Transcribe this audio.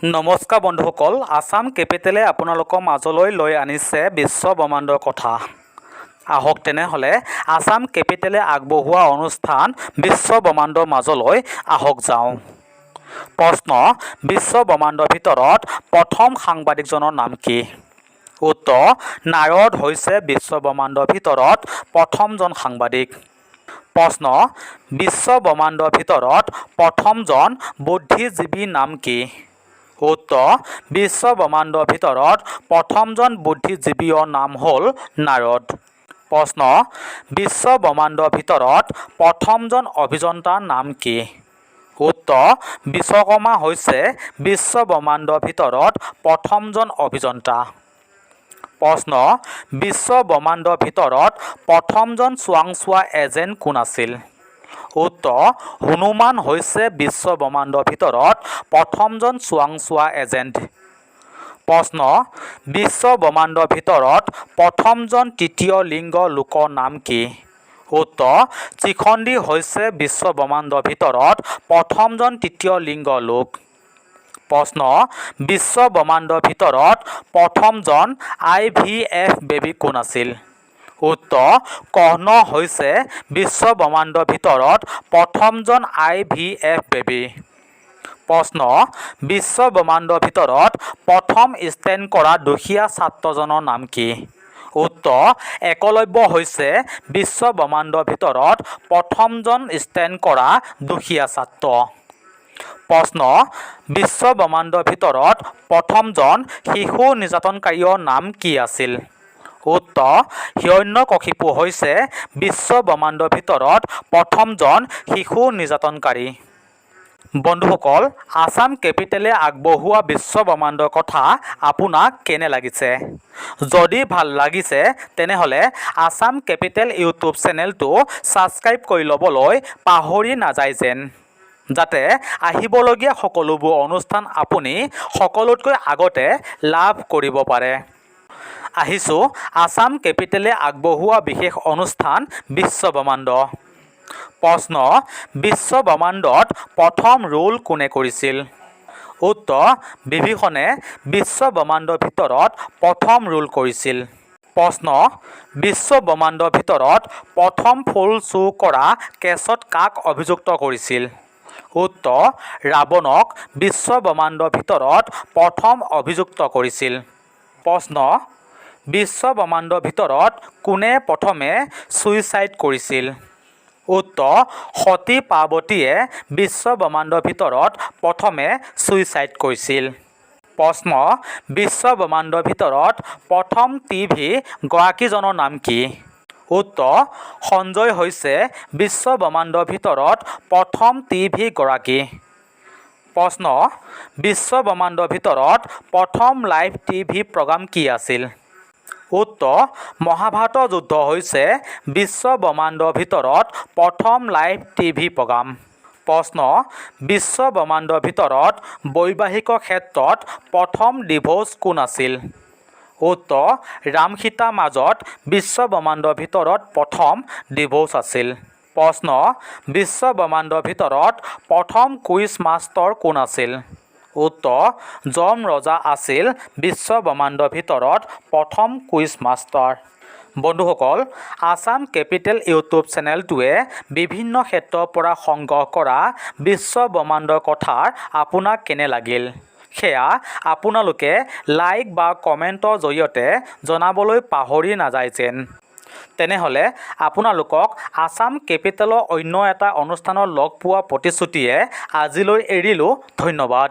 নমস্কাৰ বন্ধুসকল, আসাম কেপিটেলে আপোনালোকৰ মাজলৈ লৈ আনিছে বিশ্ব ব্ৰহ্মাণ্ডৰ কথা। আহক তেনেহ'লে আসাম কেপিটেলে আগবঢ়োৱা অনুষ্ঠান বিশ্ব ব্ৰহ্মাণ্ডৰ মাজলৈ আহক যাওঁ। প্ৰশ্ন: বিশ্ব ব্ৰহ্মাণ্ডৰ ভিতৰত প্ৰথম সাংবাদিকজনৰ নাম কি? উত্তৰ: নাৰদ হৈছে বিশ্ব ব্ৰহ্মাণ্ডৰ ভিতৰত প্ৰথমজন সাংবাদিক। প্ৰশ্ন: বিশ্ব ব্ৰহ্মাণ্ডৰ ভিতৰত প্ৰথমজন বুদ্ধিজীৱীৰ নাম কি? উত্তৰ: বিশ্ব ব্ৰহ্মাণ্ডৰ ভিতৰত প্ৰথমজন বুদ্ধিজীৱীৰ নাম হ'ল নাৰদ। প্ৰশ্ন: বিশ্ব ব্ৰহ্মাণ্ডৰ ভিতৰত প্ৰথমজন অভিযন্তাৰ নাম কি? উত্তৰ: বিশ্বকৰ্মা হৈছে বিশ্ব ব্ৰহ্মাণ্ডৰ ভিতৰত প্ৰথমজন অভিযন্তা। প্ৰশ্ন: বিশ্ব ব্ৰহ্মাণ্ডৰ ভিতৰত প্ৰথমজন চোৱাংচোৱা এজেণ্ট কোন আছিল? উত্তৰ: হনুমান হৈছে বিশ্ব ব্ৰহ্মাণ্ডৰ ভিতৰত প্ৰথমজন চোৱাংচোৱা এজেণ্ট। প্ৰশ্ন: বিশ্ব ব্ৰহ্মাণ্ডৰ ভিতৰত প্ৰথমজন তৃতীয় লিংগ লোকৰ নাম কি? উত্তৰ: শিখণ্ডী হৈছে বিশ্ব ব্ৰহ্মাণ্ডৰ ভিতৰত প্ৰথমজন তৃতীয় লিংগ লোক। প্ৰশ্ন: বিশ্ব ব্ৰহ্মাণ্ডৰ ভিতৰত প্ৰথমজন IVF বেবী কোন আছিল? উত্তৰ: কৰ্ণ হৈছে বিশ্ব ব্ৰহ্মাণ্ডৰ ভিতৰত প্ৰথমজন IVF বেবী। প্ৰশ্ন: বিশ্ব ব্ৰহ্মাণ্ডৰ ভিতৰত প্ৰথম ষ্টেণ্ড কৰা দুখীয়া ছাত্ৰজনৰ নাম কি? উত্তৰ: একলব্য হৈছে বিশ্ব ব্ৰহ্মাণ্ডৰ ভিতৰত প্ৰথমজন ষ্টেণ্ড কৰা দুখীয়া ছাত্ৰ। প্ৰশ্ন: বিশ্ব ব্ৰহ্মাণ্ডৰ ভিতৰত প্ৰথমজন শিশু নিৰ্যাতনকাৰীৰ নাম কি আছিল? উত্তৰ: হিৰণ্যকশিপু হৈছে বিশ্ব ব্ৰহ্মাণ্ডৰ ভিতৰত প্ৰথমজন শিশু নিৰ্যাতনকাৰী। বন্ধুসকল, আসাম কেপিটেলে আগবঢ়োৱা বিশ্ব ব্ৰহ্মাণ্ডৰ কথা আপোনাক কেনে লাগিছে? যদি ভাল লাগিছে তেনেহ'লে আসাম কেপিটেল ইউটিউব চেনেলটো ছাবস্ক্ৰাইব কৰি ল'বলৈ পাহৰি নাযায় যেন, যাতে আহিবলগীয়া সকলোবোৰ অনুষ্ঠান আপুনি সকলোতকৈ আগতে লাভ কৰিব পাৰে। আহিছোঁ আসাম কেপিটেলে আগবঢ়োৱা বিশেষ অনুষ্ঠান বিশ্ব ব্ৰহ্মাণ্ড। প্ৰশ্ন: বিশ্ব ব্ৰহ্মাণ্ডত প্ৰথম ৰোল কোনে কৰিছিল? উত্তৰ: বিভীষণে বিশ্ব ব্ৰহ্মাণ্ডৰ ভিতৰত প্ৰথম ৰোল কৰিছিল। প্ৰশ্ন: বিশ্ব ব্ৰহ্মাণ্ডৰ ভিতৰত প্ৰথম ফুল চুৰ কৰা কেছত কাক অভিযুক্ত কৰিছিল? উত্তৰ: ৰাৱণক বিশ্ব ব্ৰহ্মাণ্ডৰ ভিতৰত প্ৰথম অভিযুক্ত কৰিছিল। প্ৰশ্ন: বিশ্ব ব্ৰহ্মাণ্ডৰ ভিতৰত কোনে প্ৰথমে ছুইচাইড কৰিছিল? উত্তৰ: সতী পাৰ্বতীয়ে বিশ্ব ব্ৰহ্মাণ্ডৰ ভিতৰত প্ৰথমে ছুইচাইড কৰিছিল। প্ৰশ্ন: বিশ্ব ব্ৰহ্মাণ্ডৰ ভিতৰত প্ৰথম টিভি গৰাকীজনৰ নাম কি? উত্তৰ: সঞ্জয় হৈছে বিশ্ব ব্ৰহ্মাণ্ডৰ ভিতৰত প্ৰথম টিভি গৰাকী। প্ৰশ্ন: বিশ্ব ব্ৰহ্মাণ্ডৰ ভিতৰত প্ৰথম লাইভ টিভি প্ৰগ্ৰাম কি আছিল? উত্তৰ: মহাভাৰতৰ যুদ্ধ হৈছে বিশ্ব ব্ৰহ্মাণ্ডৰ ভিতৰত প্ৰথম লাইভ টিভি প্ৰগ্ৰাম। প্ৰশ্ন: বিশ্ব ব্ৰহ্মাণ্ডৰ ভিতৰত বৈবাহিকৰ ক্ষেত্ৰত প্ৰথম ডিভ'ৰ্চ কোন আছিল? উত্তৰ: ৰাম সীতাৰ মাজত বিশ্ব ব্ৰহ্মাণ্ডৰ ভিতৰত প্ৰথম ডিভ'ৰ্চ আছিল। প্ৰশ্ন: বিশ্ব ব্ৰহ্মাণ্ডৰ ভিতৰত প্ৰথম কুইজ মাষ্টাৰ কোন আছিল? উত্তৰ: যম ৰজা আছিল বিশ্ব ব্ৰহ্মাণ্ডৰ ভিতৰত প্ৰথম কুইজ মাষ্টাৰ। বন্ধুসকল, আসাম কেপিটেল ইউটিউব চেনেলটোৱে বিভিন্ন ক্ষেত্ৰৰ পৰা সংগ্ৰহ কৰা বিশ্ব ব্ৰহ্মাণ্ডৰ কথাৰ আপোনাক কেনে লাগিল সেয়া আপোনালোকে লাইক বা কমেণ্টৰ জৰিয়তে জনাবলৈ পাহৰি নাযায় যেন। তেনেহ'লে আপোনালোকক আসাম কেপিটেলৰ অন্য এটা অনুষ্ঠানত লগ পোৱা প্ৰতিশ্ৰুতিৰে আজিলৈ এৰিলোঁ। ধন্যবাদ।